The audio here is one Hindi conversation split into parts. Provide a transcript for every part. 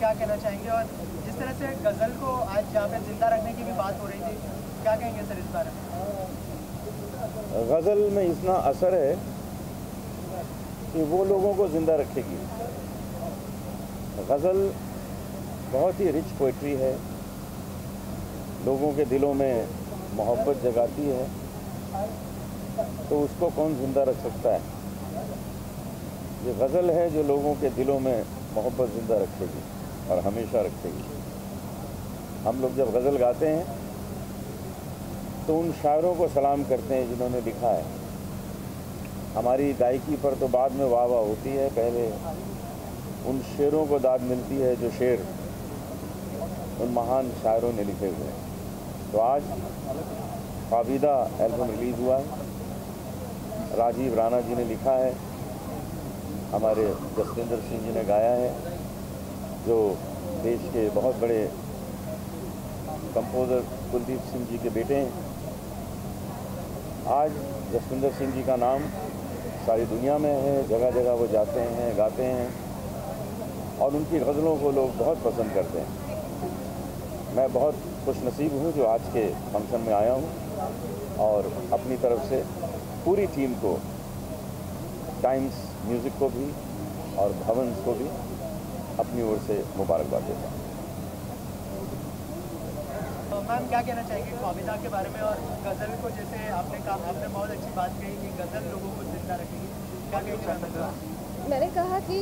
क्या कहना चाहेंगे? और जिस तरह से गज़ल को आज यहाँ पे जिंदा रखने की भी बात हो रही थी, क्या कहेंगे सर इस बारे में? गज़ल में इतना असर है कि वो लोगों को ज़िंदा रखेगी। गज़ल बहुत ही रिच पोइट्री है, लोगों के दिलों में मोहब्बत जगाती है, तो उसको कौन ज़िंदा रख सकता है? ये गज़ल है जो लोगों के दिलों में मोहब्बत ज़िंदा रखेगी और हमेशा रखेगी। हम लोग जब गज़ल गाते हैं तो उन शायरों को सलाम करते हैं जिन्होंने लिखा है। हमारी गायकी पर तो बाद में वाह वाह होती है, पहले उन शेरों को दाद मिलती है जो शेर उन महान शायरों ने लिखे हुए हैं। तो आज ख्वाबीदा एल्बम रिलीज़ हुआ है, राजीव राणा जी ने लिखा है, हमारे जसविंदर सिंह जी ने गाया है, जो देश के बहुत बड़े कंपोज़र कुलदीप सिंह जी के बेटे हैं। आज जसविंदर सिंह जी का नाम सारी दुनिया में है, जगह जगह वो जाते हैं, गाते हैं और उनकी गज़लों को लोग बहुत पसंद करते हैं। मैं बहुत खुशनसीब हूँ जो आज के फंक्शन में आया हूँ और अपनी तरफ से पूरी टीम को, टाइम्स म्यूज़िक को भी और भवन्स को भी अपनी ओर से मुबारकबाद देता हूँ। मैम क्या कहना चाहेंगे ख्वाबीदा के बारे में? और गज़ल को जैसे आपने कहा, आपने बहुत अच्छी बात कही कि गज़ल लोगों को जिंदा रखेगी, क्या कहेंगे? मैंने कहा कि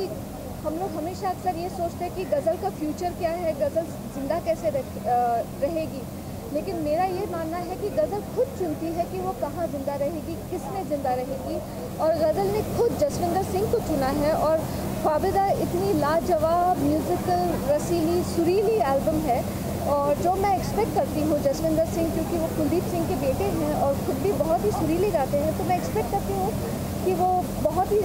हम लोग हमेशा अक्सर ये सोचते हैं कि गज़ल का फ्यूचर क्या है, गज़ल जिंदा कैसे रहेगी, लेकिन मेरा ये मानना है कि गज़ल खुद चुनती है कि वो कहाँ ज़िंदा रहेगी, किसमें ज़िंदा रहेगी। और गज़ल ने खुद जसविंदर सिंह को चुना है। और ख्वाबीदा इतनी लाजवाब म्यूज़िकल रसीली सुरीली एल्बम है और जो मैं एक्सपेक्ट करती हूँ जसविंदर सिंह, क्योंकि वो कुलदीप सिंह के बेटे हैं और खुद भी बहुत ही सुरीली गाते हैं, तो मैं एक्सपेक्ट करती हूँ कि वो बहुत ही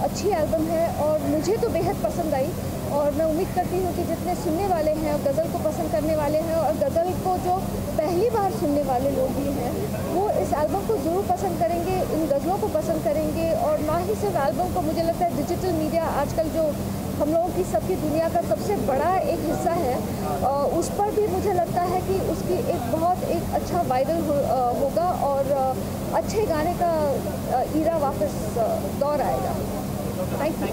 अच्छी एल्बम है और मुझे तो बेहद पसंद आई। और मैं उम्मीद करती हूँ कि जितने सुनने वाले हैं और गज़ल को पसंद करने वाले हैं और गज़ल को जो पहली बार सुनने वाले लोग भी हैं, वो इस एल्बम को ज़रूर पसंद करेंगे, इन गज़लों को पसंद करेंगे। और ना ही सिर्फ एल्बम को, मुझे लगता है डिजिटल मीडिया आजकल जो हम लोगों की सबकी दुनिया का सबसे बड़ा एक हिस्सा है, उस पर भी मुझे लगता है कि उसकी एक अच्छा वायरल होगा और अच्छे गाने का ईरा वापस दौर आएगा। Thank you.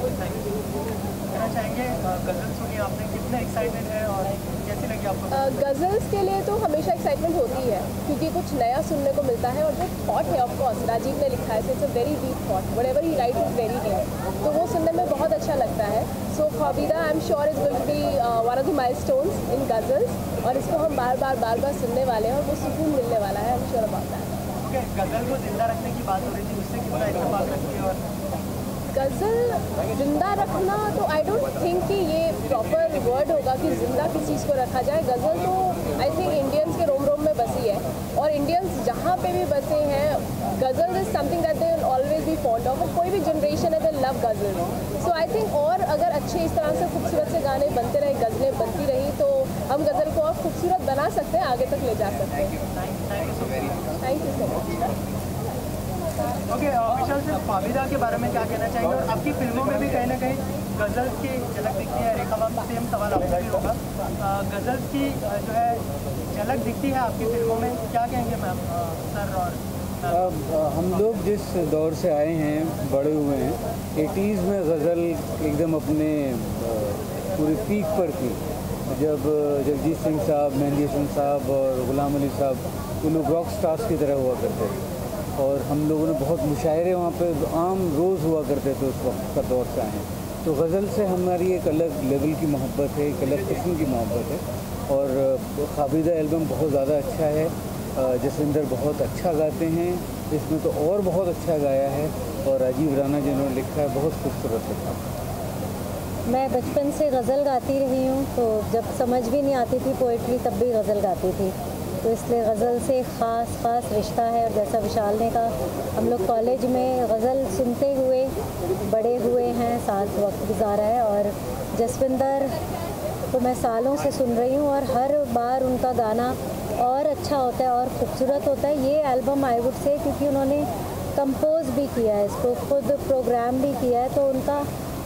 कहना चाहेंगे गज़ल सुनी आपने, कितने एक्साइटेड है और कैसी लगी आपको? गज़ल्स के लिए तो हमेशा एक्साइटमेंट होती है क्योंकि कुछ नया सुनने को मिलता है और जो थॉट है, ऑफ कोर्स राजीव ने लिखा है, so it's a very deep thought, whatever he write is very deep, तो वो सुनने में बहुत अच्छा लगता है। So Khwabida I am sure is going to be one of the milestones in ghazals और इसको हम बार बार सुनने वाले हैं और वो सुकून मिलने वाला है, I am sure about that. Okay, गज़ल को जिंदा रखने की बात हो रही थी, उससे कितना इत्तेफाक रखती है? और गज़ल जिंदा रखना तो आई डोंट थिंक कि ये प्रॉपर वर्ड होगा कि जिंदा किस चीज़ को रखा जाए। गज़ल तो आई थिंक इंडियंस के रोम रोम में बसी है और इंडियंस जहाँ पे भी बसे हैं, ghazal is something that they will always be fond of. और कोई भी जनरेशन है दे love ghazal. So I think और अगर अच्छे इस तरह से खूबसूरत से गाने बनते रहे, गज़लें बनती रही, तो हम गज़ल को और खूबसूरत बना सकते हैं, आगे तक ले जा सकते हैं। Thank you so much. Okay, Vishal sir, Khwabida के बारे में क्या कहना चाहेंगे? और आपकी फिल्मों में भी कहीं ना कहीं गज़ल की झलक दिखती है। रेखा मैम, सेम सवाल आपसे भी होगा, गज़ल की जो है झलक दिखती है आपकी फिल्मों में, क्या कहेंगे मैम सर? और हम लोग जिस दौर से आए हैं, बड़े हुए हैं, 80s में गज़ल एकदम अपने पूरे पीक पर थी, जब जगजीत सिंह साहब, मेहंदी हसन साहब और गुलाम अली साहब, वो लोग रॉक स्टार्स की तरह हुआ करते थे और हम लोगों ने बहुत मुशायरे वहाँ पे आम रोज़ हुआ करते थे, उस वक्त का दौर से आए हैं। तो गज़ल से हमारी एक अलग लेवल की मोहब्बत है, एक अलग किस्म की मोहब्बत है। और ख्वाबीदा एल्बम बहुत ज़्यादा अच्छा है, जसविंदर बहुत अच्छा गाते हैं, इसमें तो और बहुत अच्छा गाया है और राजीव राणा जिन्होंने लिखा है, बहुत खूबसूरत लिखा है। मैं बचपन से गज़ल गाती रही हूँ, तो जब समझ भी नहीं आती थी पोइट्री तब भी गज़ल गाती थी, तो इसलिए गज़ल से ख़ास रिश्ता है। और जैसा विशाल ने कहा, हम लोग कॉलेज में गज़ल सुनते हुए बड़े हुए हैं, साथ वक्त गुजारा है और जसविंदर को मैं सालों से सुन रही हूँ और हर बार उनका गाना और अच्छा होता है और ख़ूबसूरत होता है। ये एल्बम आई वुड से, क्योंकि उन्होंने कंपोज़ भी किया है, इसको खुद प्रोग्राम भी किया है, तो उनका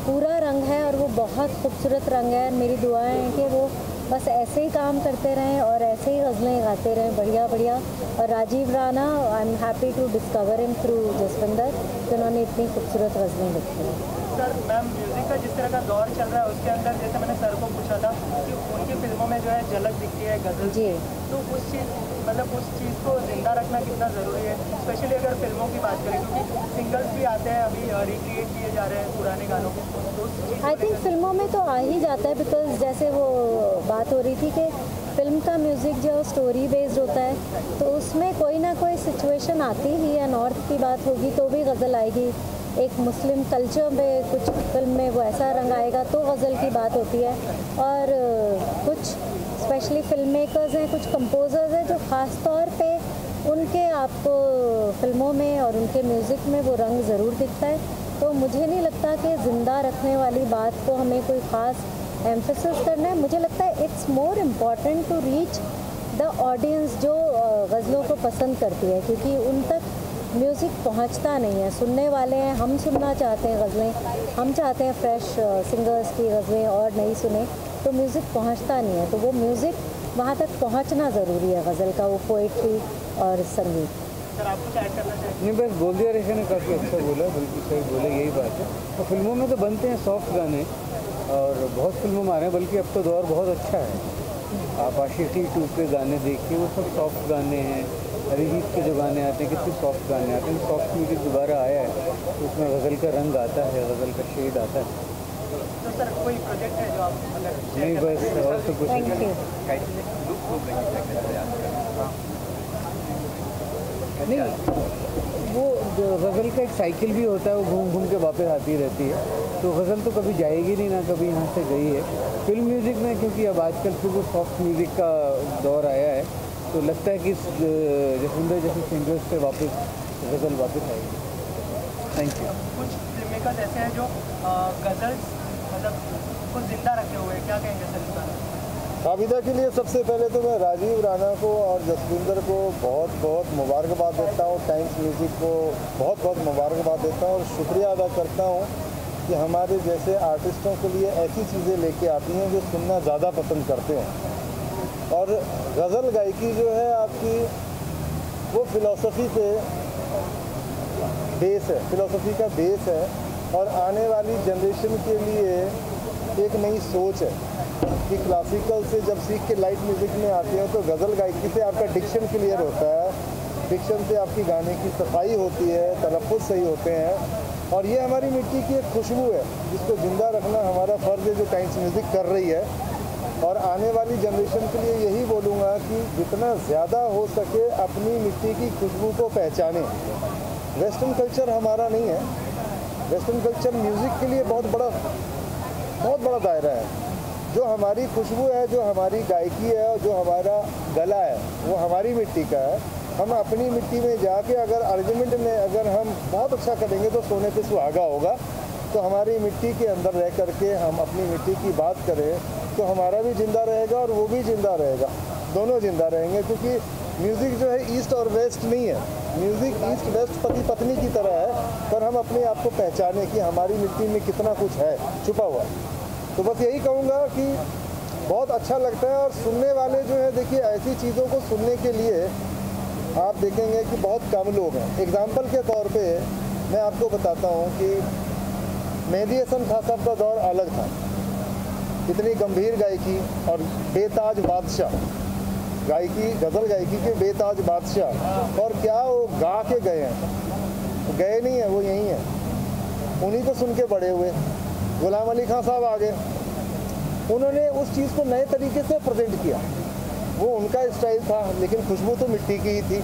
पूरा रंग है और वो बहुत खूबसूरत रंग है। मेरी दुआएं हैं कि वो बस ऐसे ही काम करते रहें और ऐसे ही गज़लें गाते रहें बढ़िया बढ़िया। और Rajiv Rana, I am happy to discover him through Jaswinder, कि उन्होंने इतनी खूबसूरत गज़लें लिखी हैं। सर मैम, म्यूज़िक का जिस तरह का दौर चल रहा है उसके अंदर जैसे मैंने सर को पूछा था कि उनकी फिल्मों में जो है झलक दिखती है गज़ल जी, तो उस चीज़ को ज़िंदा रखना कितना ज़रूरी है, स्पेशली अगर फिल्मों की बात करें, क्योंकि सिंगल्स भी आते हैं अभी रिक्रिएट किए जा रहे हैं पुराने गानों को, तो आई थिंक फिल्मों में तो आ ही जाता है, बिकॉज जैसे वो बात हो रही थी कि फिल्म का म्यूज़िक जो स्टोरी बेस्ड होता है तो उसमें कोई ना कोई सिचुएशन आती ही है। नॉर्थ की बात होगी तो भी गज़ल आएगी, एक मुस्लिम कल्चर में कुछ फिल्म में वो ऐसा रंग आएगा तो गज़ल की बात होती है। और कुछ स्पेशली फिल्म मेकर्स हैं, कुछ कंपोजर्स हैं जो ख़ास तौर पे उनके आपको फिल्मों में और उनके म्यूज़िक में वो रंग ज़रूर दिखता है। तो मुझे नहीं लगता कि ज़िंदा रखने वाली बात को हमें कोई ख़ास एम्फेसिस करना है। मुझे लगता है it's more important to reach the audience जो गज़लों को पसंद करती है, क्योंकि उन तक म्यूज़िक पहुंचता नहीं है। सुनने वाले हैं, हम सुनना चाहते हैं गज़लें, हम चाहते हैं फ्रेश सिंगर्स की गज़लें और नई सुने, तो म्यूज़िक पहुंचता नहीं है। तो वो म्यूज़िक वहाँ तक पहुंचना ज़रूरी है, गज़ल का वो पोइट्री और संगीत। सर आप कुछ ऐड करना चाहेंगे? नहीं, बस बोल दिया रेखा ने, काफ़ी अच्छा बोला, बिल्कुल सही बोला, यही बात है। तो फिल्मों में तो बनते हैं सॉफ्ट गाने और बहुत फिल्मों में आ रहे हैं, बल्कि अब तो दौर बहुत अच्छा है। आप आशिकी 2 के गाने देखिए, वो सब सॉफ्ट गाने हैं। अरिजीत के जो गाने आते हैं कितने सॉफ्ट गाने आते हैं। सॉफ्ट म्यूजिक दोबारा आया है तो उसमें गज़ल का रंग आता है, गज़ल का शेड आता है। तो सर कोई प्रोजेक्ट है जो आप अगर नहीं, बस और तो कुछ थैंक यू। नहीं, वो गज़ल का एक साइकिल भी होता है, वो घूम घूम के वापस आती रहती है। तो गज़ल तो कभी जाएगी नहीं, ना कभी यहाँ से गई है। फिल्म म्यूज़िक में क्योंकि अब आजकल फिर वो सॉफ्ट म्यूज़िक का दौर आया है तो लगता है कि जसविंदर जैसे सिंगर्स से वापस गज़ल वापस आएगी। Thank you. कुछ फिल्म मेकर्स ऐसे हैं जो गज़ल मतलब को जिंदा रखे हुए हैं, क्या कहेंगे सर इस बारे में? आबिदा के लिए सबसे पहले तो मैं राजीव राणा को और जसविंदर को बहुत बहुत मुबारकबाद देता हूँ। टाइम्स म्यूज़िक को बहुत बहुत मुबारकबाद देता हूँ और शुक्रिया अदा करता हूँ कि हमारे जैसे आर्टिस्टों के लिए ऐसी चीज़ें लेके आती हैं जो सुनना ज़्यादा पसंद करते हैं। और गज़ल गायकी जो है आपकी वो फ़िलॉसफ़ी पे बेस है, फ़िलॉसफ़ी का बेस है और आने वाली जनरेशन के लिए एक नई सोच है कि क्लासिकल से जब सीख के लाइट म्यूज़िक में आते हैं तो गज़ल गायकी से आपका डिक्शन क्लियर होता है, डिक्शन से आपकी गाने की सफाई होती है, तलफ़्फ़ुज़ सही होते हैं और ये हमारी मिट्टी की एक खुशबू है जिसको ज़िंदा रखना हमारा फ़र्ज़ है जो टाइम्स म्यूज़िक कर रही है। और आने वाली जनरेशन के लिए यही बोलूँगा कि जितना ज़्यादा हो सके अपनी मिट्टी की खुशबू को पहचानें। वेस्टर्न कल्चर हमारा नहीं है, वेस्टर्न कल्चर म्यूज़िक के लिए बहुत बड़ा दायरा है। जो हमारी खुशबू है, जो हमारी गायकी है और जो हमारा गला है वो हमारी मिट्टी का है। हम अपनी मिट्टी में जाके अगर आर्गुमेंट में अगर हम बहुत अच्छा करेंगे तो सोने पे सुहागा होगा। तो हमारी मिट्टी के अंदर रह करके हम अपनी मिट्टी की बात करें तो हमारा भी ज़िंदा रहेगा और वो भी ज़िंदा रहेगा, दोनों ज़िंदा रहेंगे। क्योंकि म्यूज़िक जो है ईस्ट और वेस्ट नहीं है, म्यूज़िक ईस्ट वेस्ट पति पत्नी की तरह है, पर हम अपने आप को पहचानें कि हमारी मिट्टी में कितना कुछ है छुपा हुआ। तो बस यही कहूँगा कि बहुत अच्छा लगता है और सुनने वाले जो है देखिए ऐसी चीज़ों को सुनने के लिए आप देखेंगे कि बहुत कम लोग हैं। एग्ज़ाम्पल के तौर पे मैं आपको बताता हूँ कि मेहदी हसन खां साहब का दौर अलग था, इतनी गंभीर गायकी और बेताज बादशाह गायकी, गज़ल गायकी के बेताज बादशाह, और क्या वो गा के गए हैं, वो गए नहीं हैं, वो यहीं हैं, उन्हीं को सुन के बड़े हुए। गुलाम अली खां साहब आ गए, उन्होंने उस चीज़ को नए तरीके से प्रेजेंट किया, वो उनका स्टाइल था लेकिन खुशबू तो मिट्टी की ही थी।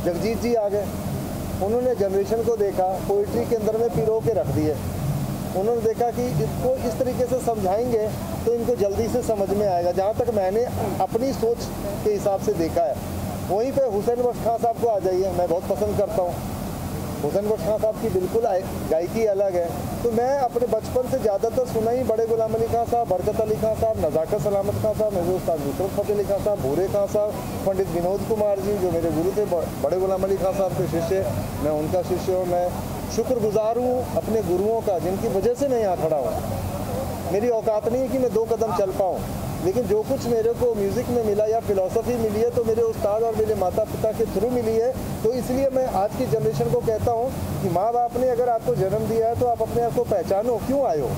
जगजीत जी आ गए, उन्होंने जनरेशन को देखा, पोइट्री के अंदर में पिरो के रख दिए। उन्होंने देखा कि इसको इस तरीके से समझाएंगे तो इनको जल्दी से समझ में आएगा, जहाँ तक मैंने अपनी सोच के हिसाब से देखा है। वहीं पे हुसैन बख्श खां साहब को आ जाइए, मैं बहुत पसंद करता हूँ। हुसैन बख्श खां साहब की बिल्कुल गायकी अलग है। तो मैं अपने बचपन से ज़्यादातर सुना ही बड़े गुलाम अली खां साहब, बरकत अली खां साहब, नज़ाकत सलामत खां साहब, मेरे उस्ताद नुसरत फ़तेह अली खां साहब, भूरे खां साहब, पंडित विनोद कुमार जी जो मेरे गुरु थे, बड़े गुलाम अली खां साहब के शिष्य, मैं उनका शिष्य हूँ। मैं शुक्रगुजार हूँ अपने गुरुओं का, जिनकी वजह से मैं यहाँ खड़ा हूँ। मेरी औकात नहीं है कि मैं 2 कदम चल पाऊँ, लेकिन जो कुछ मेरे को म्यूज़िक में मिला या फिलॉसफी मिली है तो मेरे उस्ताद और मेरे माता पिता के थ्रू मिली है। तो इसलिए मैं आज की जनरेशन को कहता हूँ कि माँ बाप ने अगर आपको जन्म दिया है तो आप अपने आप को पहचानो, क्यों आए हो।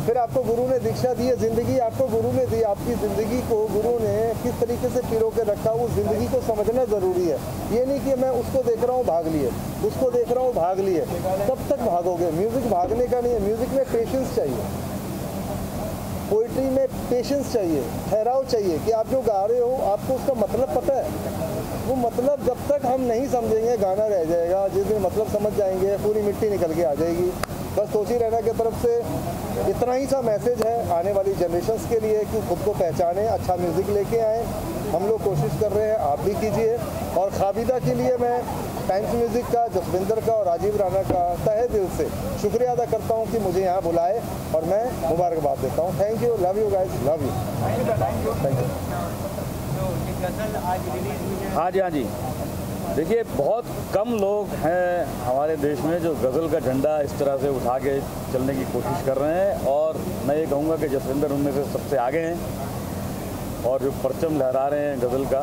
फिर आपको गुरु ने दीक्षा दी है, ज़िंदगी आपको गुरु ने दी, आपकी ज़िंदगी को गुरु ने किस तरीके से पिरो के रखा, उस ज़िंदगी को समझना ज़रूरी है। ये नहीं कि मैं उसको देख रहा हूँ भाग लिए, उसको देख रहा हूँ भाग लिए, कब तक भागोगे। म्यूज़िक भागने का नहीं है, म्यूज़िक में पेशेंस चाहिए, पोइट्री में पेशेंस चाहिए, ठहराव चाहिए कि आप जो गा रहे हो आपको उसका मतलब पता है। वो मतलब जब तक हम नहीं समझेंगे गाना रह जाएगा, जिस दिन मतलब समझ जाएंगे पूरी मिट्टी निकल के आ जाएगी। बस तोसी रैना की तरफ से इतना ही सा मैसेज है आने वाली जनरेशन्स के लिए कि खुद को पहचानें, अच्छा म्यूज़िक लेके आएँ। हम लोग कोशिश कर रहे हैं, आप भी कीजिए। और खाबिदा के लिए मैं टाइम्स म्यूज़िक का, जसविंदर का और राजीव राणा का तहे दिल से शुक्रिया अदा करता हूँ कि मुझे यहाँ बुलाए, और मैं मुबारकबाद देता हूँ। Thank you, love you guys, love you, thank you. हाँ जी, हाँ जी। देखिए, बहुत कम लोग हैं हमारे देश में जो गज़ल का झंडा इस तरह से उठा के चलने की कोशिश कर रहे हैं, और मैं ये कहूँगा कि जसविंदर उनमें से सबसे आगे हैं, और जो परचम लहरा रहे हैं गज़ल का,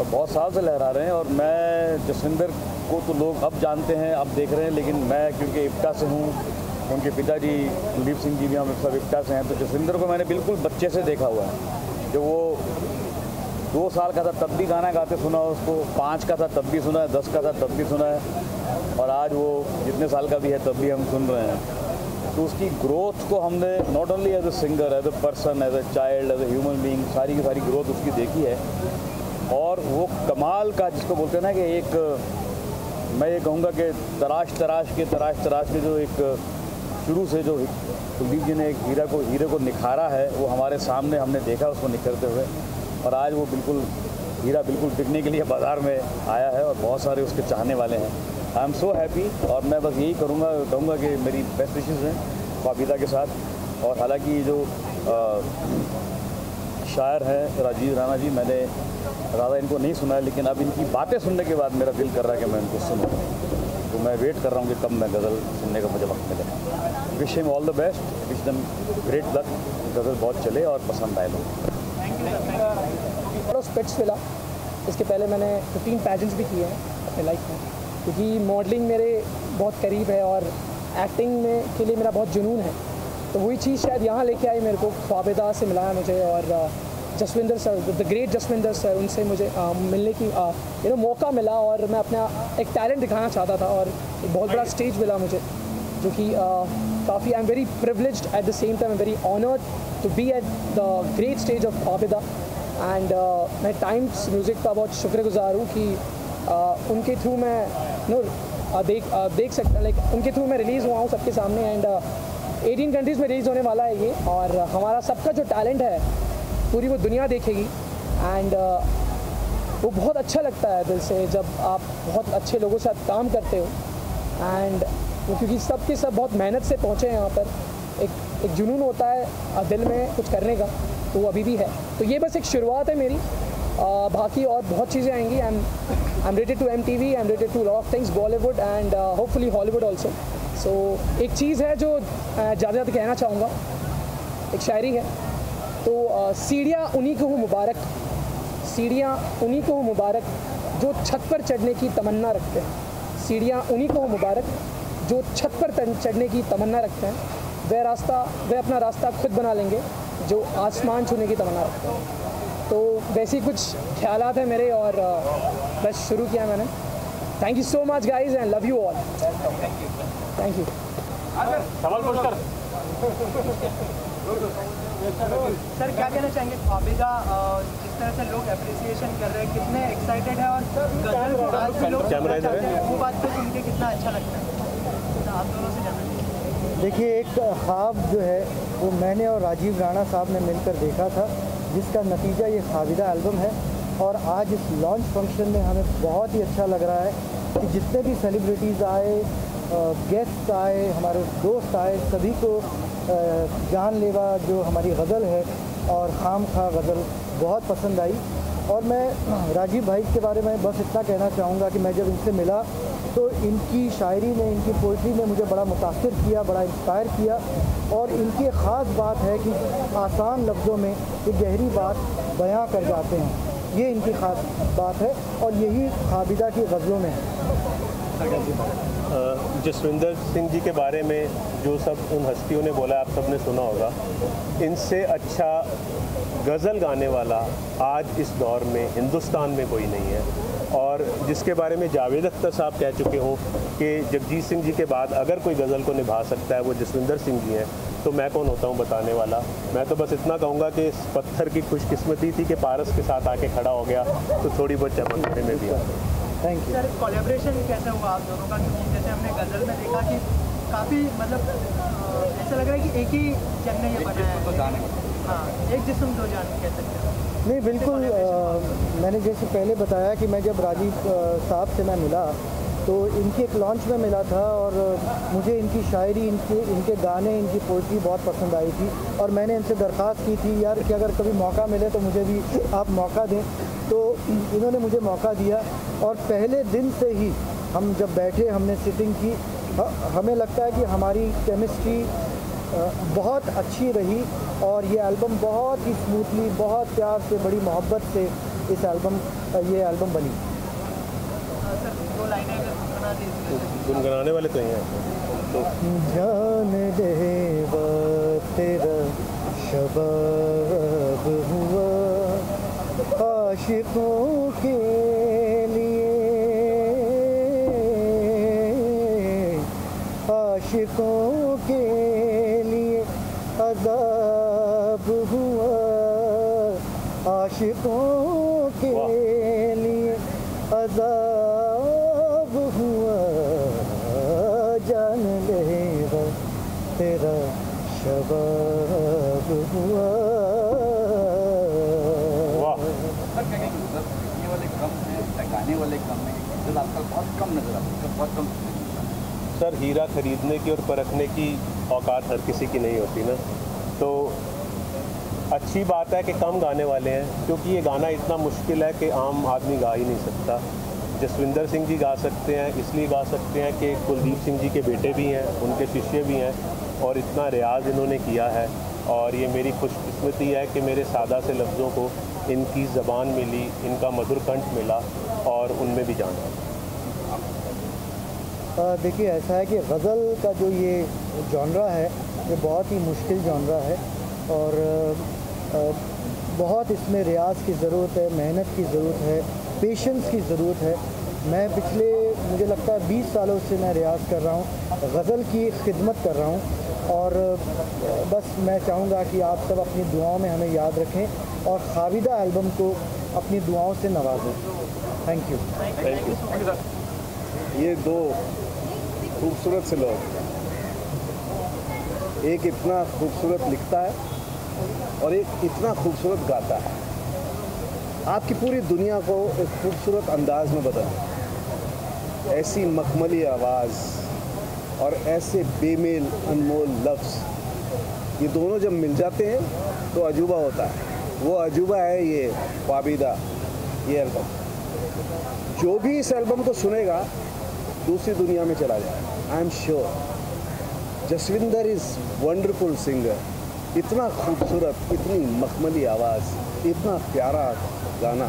और बहुत साल से लहरा रहे हैं। और मैं जसविंदर को तो लोग अब जानते हैं, अब देख रहे हैं, लेकिन मैं क्योंकि इफ्ता से हूँ, उनके पिताजी कुलदीप सिंह जी भी हम सब इफ्ता से हैं, तो जसविंदर को मैंने बिल्कुल बच्चे से देखा हुआ है। जो वो 2 साल का था तब भी गाना गाते सुना उसको, 5 का था तब भी सुना है, 10 का था तब भी सुना है, और आज वो जितने साल का भी है तब भी हम सुन रहे हैं। तो उसकी ग्रोथ को हमने not only as a singer, as a person, as a child, as a human being, सारी की सारी ग्रोथ उसकी देखी है। और वो कमाल का, जिसको बोलते हैं ना कि एक, मैं ये कहूँगा कि तराश तराश के जो एक शुरू से जो कुलदीप जी ने एक हीरे को निखारा है, वो हमारे सामने हमने देखा उसको निखरते हुए, और आज वो हीरा बिल्कुल बिकने के लिए बाज़ार में आया है, और बहुत सारे उसके चाहने वाले हैं। आई एम सो हैप्पी, और मैं बस यही कहूँगा कि मेरी बेस्ट विशेज़ हैं फाबिदा के साथ। और हालांकि जो शायर हैं राजीव राणा जी, मैंने ज़्यादा इनको नहीं सुना है, लेकिन अब इनकी बातें सुनने के बाद मेरा दिल कर रहा है कि मैं इनको सुनूँ। तो मैं वेट कर रहा हूँ कि कब मैं गज़ल सुनने का मुझे वक्त मिले। Wish him all the best, wish them great luck, गज़ल बहुत चले और पसंद आए लोग। स्पेट्स मिला, इसके पहले मैंने 15 पैजेंट्स भी किए हैं अपने लाइफ में, क्योंकि मॉडलिंग मेरे बहुत करीब है और एक्टिंग में के लिए मेरा बहुत जुनून है। तो वही चीज़ शायद यहाँ लेके आई मेरे को, फाबिदा से मिलाया मुझे, और Jaswinder sir, the great Jaswinder sir, उनसे मुझे मिलने की मौका मिला, और मैं अपना एक टैलेंट दिखाना चाहता था, और एक बहुत बड़ा स्टेज मिला मुझे, जो कि काफ़ी I am very privileged at the same time, very honoured to be at the great stage of Khwabida. And मैं टाइम्स म्यूज़िक का बहुत शुक्रगुजार हूँ कि उनके थ्रू मैं देख सकता, लाइक उनके थ्रू मैं रिलीज़ हुआ हूँ सबके सामने, एंड 18 कंट्रीज़ में रिलीज़ होने वाला है ये, और हमारा सबका जो टैलेंट है पूरी वो दुनिया देखेगी। एंड वो बहुत अच्छा लगता है दिल से जब आप बहुत अच्छे लोगों के साथ काम करते हो, एंड क्योंकि सब के सब बहुत मेहनत से पहुँचे हैं यहाँ पर, एक जुनून होता है दिल में कुछ करने का, तो वो अभी भी है। तो ये बस एक शुरुआत है मेरी, बाकी और बहुत चीज़ें आएंगी। I am related to MTV, I am related to lot of things, Bollywood and hopefully Hollywood also. सो एक चीज़ है जो ज़्यादा कहना चाहूँगा, एक शायरी है, तो सीढ़ियाँ उन्हीं को हो मुबारक, सीढ़ियाँ उन्हीं को हो मुबारक जो छत पर चढ़ने की तमन्ना रखते हैं, सीढ़ियाँ उन्हीं को हो मुबारक जो छत पर चढ़ने की तमन्ना रखते हैं, वे अपना रास्ता खुद बना लेंगे जो आसमान छूने की तमन्ना रखते हैं। तो वैसे कुछ ख्यालात हैं मेरे, और बस शुरू किया मैंने। Thank you so much guys and love you all, thank you. Sir क्या कहना चाहेंगे, फाबिदा जिस तरह से लोग अप्रिसिएशन कर रहे हैं, कितने एक्साइटेड है, और गज़ल को आज भी लोग सुनना चाहते हैं, वो बात को सुन के कितना अच्छा लगता है, तो आप दोनों से जानना चाहिए। देखिए, एक ख्वाब जो है वो मैंने और राजीव राणा साहब ने मिलकर देखा था, जिसका नतीजा ये फाबिदा एल्बम है। और आज इस लॉन्च फंक्शन में हमें बहुत ही अच्छा लग रहा है कि जितने भी सेलिब्रिटीज़ आए, गेस्ट आए, हमारे दोस्त आए, सभी को जानलेवा जो हमारी गज़ल है और खाम खा गज़ल बहुत पसंद आई। और मैं राजीव भाई के बारे में बस इतना कहना चाहूँगा कि मैं जब इनसे मिला तो इनकी शायरी ने, इनकी पोइट्री ने मुझे बड़ा मुतासिर किया, बड़ा इंस्पायर किया। और इनकी ख़ास बात है कि आसान लफ्ज़ों में एक गहरी बात बयां कर जाते हैं, ये इनकी ख़ास बात है और यही ख़ाबिदा की गज़लों में है। जसविंदर सिंह जी के बारे में जो सब उन हस्तियों ने बोला, आप सब ने सुना होगा। इनसे अच्छा गज़ल गाने वाला आज इस दौर में हिंदुस्तान में कोई नहीं है। और जिसके बारे में जावेद अख्तर साहब कह चुके हों कि जगजीत सिंह जी के बाद अगर कोई गज़ल को निभा सकता है वो जसविंदर सिंह जी हैं, तो मैं कौन होता हूँ बताने वाला। मैं तो बस इतना कहूँगा कि इस पत्थर की खुशकिस्मती थी कि पारस के साथ आके खड़ा हो गया, तो थोड़ी बहुत चमक मेरे में भी आ गई। Thank you. सर, कोलैबोरेशन कैसा हुआ आप दोनों का? क्योंकि जैसे हमने गज़ल में देखा कि काफ़ी मतलब ऐसा लग रहा है कि एक ही जन ने ये बनाया है। हाँ, एक जिस्म दो जान कह सकते हैं। नहीं, बिल्कुल। मैंने जैसे पहले बताया कि मैं जब राजीव साहब से मैं मिला तो इनके एक लॉन्च में मिला था और मुझे इनकी शायरी, इनके गाने, इनकी पोइट्री बहुत पसंद आई थी और मैंने इनसे दरख्वास्त की थी यार कि अगर कभी मौका मिले तो मुझे भी आप मौका दें। तो इन्होंने मुझे मौका दिया और पहले दिन से ही हम जब बैठे, हमने सिटिंग की, हमें लगता है कि हमारी केमिस्ट्री बहुत अच्छी रही और ये एल्बम बहुत ही स्मूथली, बहुत प्यार से, बड़ी मोहब्बत से ये एल्बम बनी। सर, दो लाइनें अगर गुनगुना दीजिए। गुनगुनाने वाले तो ही हैं। तो जान दे वो तेरा शबाब हुआ आशिकों के लिए, आशिकों के लिए अज़ाब हुआ, आशिकों के लिए अज़ाब हुआ, जान लेगा तेरा शबाब हुआ। ये वाले कम है, गाने वाले कम है, गज़ल आजकल बहुत कम नजर आती है, बहुत कम। सर, हीरा खरीदने की और परखने की औकात हर किसी की नहीं होती ना, तो अच्छी बात है कि कम गाने वाले हैं, क्योंकि ये गाना इतना मुश्किल है कि आम आदमी गा ही नहीं सकता। जसविंदर सिंह जी गा सकते हैं, इसलिए गा सकते हैं कि कुलदीप सिंह जी के बेटे भी हैं, उनके शिष्य भी हैं और इतना रियाज इन्होंने किया है। और ये मेरी खुशकिस्मती है कि मेरे सादा से लफ्ज़ों को इनकी ज़बान मिली, इनका मधुर कंठ मिला और उनमें भी जान है। देखिए, ऐसा है कि गज़ल का जो ये जॉनरा है ये बहुत ही मुश्किल जॉनरा है और बहुत इसमें रियाज की ज़रूरत है, मेहनत की ज़रूरत है, पेशेंस की ज़रूरत है। मैं पिछले मुझे लगता है 20 सालों से मैं रियाज कर रहा हूँ, गज़ल की खिदमत कर रहा हूँ और बस मैं चाहूँगा कि आप सब अपनी दुआओं में हमें याद रखें और ख़ाबिदा एल्बम को अपनी दुआओं से नवाजें। Thank you. Thank you. ये दो खूबसूरत से लोग, एक इतना खूबसूरत लिखता है और एक इतना खूबसूरत गाता है, आपकी पूरी दुनिया को एक खूबसूरत अंदाज में बदल। ऐसी मखमली आवाज़ और ऐसे बेमेल अनमोल लफ्ज़, ये दोनों जब मिल जाते हैं तो अजूबा होता है। वो अजूबा है ये ख्वाबिदा, ये एल्बम। जो भी इस एल्बम को सुनेगा दूसरी दुनिया में चला जाए। I am sure Jaswinder is wonderful singer, इतना खूबसूरत, इतनी मखमली आवाज़, इतना प्यारा गाना।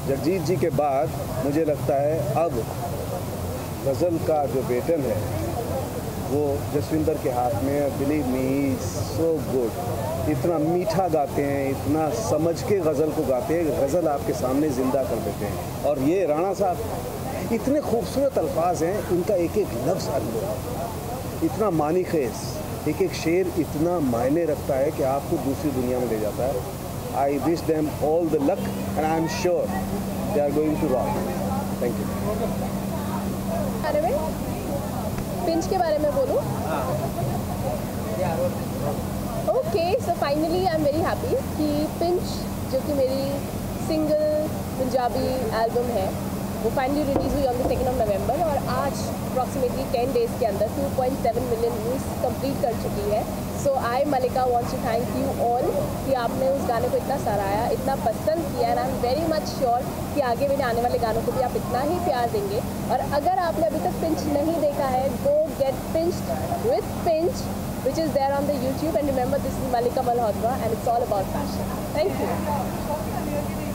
जगजीत जी के बाद मुझे लगता है अब गज़ल का जो बेटन है वो जसविंदर के हाथ में है। Believe me, he is so good. इतना मीठा गाते हैं, इतना समझ के गज़ल को गाते हैं, गज़ल आपके सामने ज़िंदा कर देते हैं। और ये राणा साहब, इतने खूबसूरत अल्फाज हैं, इनका एक एक लफ्ज़ अनमोल, इतना मानी खेज, एक एक शेर इतना मायने रखता है कि आपको दूसरी दुनिया में ले जाता है। I wish them all the luck and I am sure they are going to rock. Thank you. बारे में पिंच के बारे में बोलूँ? Okay, so finally I am very happy कि पिंच, जो कि मेरी सिंगल पंजाबी एल्बम है, वो फाइनली रिलीज़ हुई ऑन द 2 नवंबर और आज अप्रॉक्सीमेटली 10 डेज़ के अंदर 2.7 मिलियन व्यूज़ कंप्लीट कर चुकी है। So I Malika wants to thank you all कि आपने उस गाने को इतना सराहा, इतना पसंद किया and I am very much sure कि आगे मेरे आने वाले गानों को भी आप इतना ही प्यार देंगे। और अगर आपने अभी तक पिंच नहीं देखा है, गो gate pinched with pinch which is there on the YouTube, and remember this is Malika Malhotra and it's all about fashion. Thank you.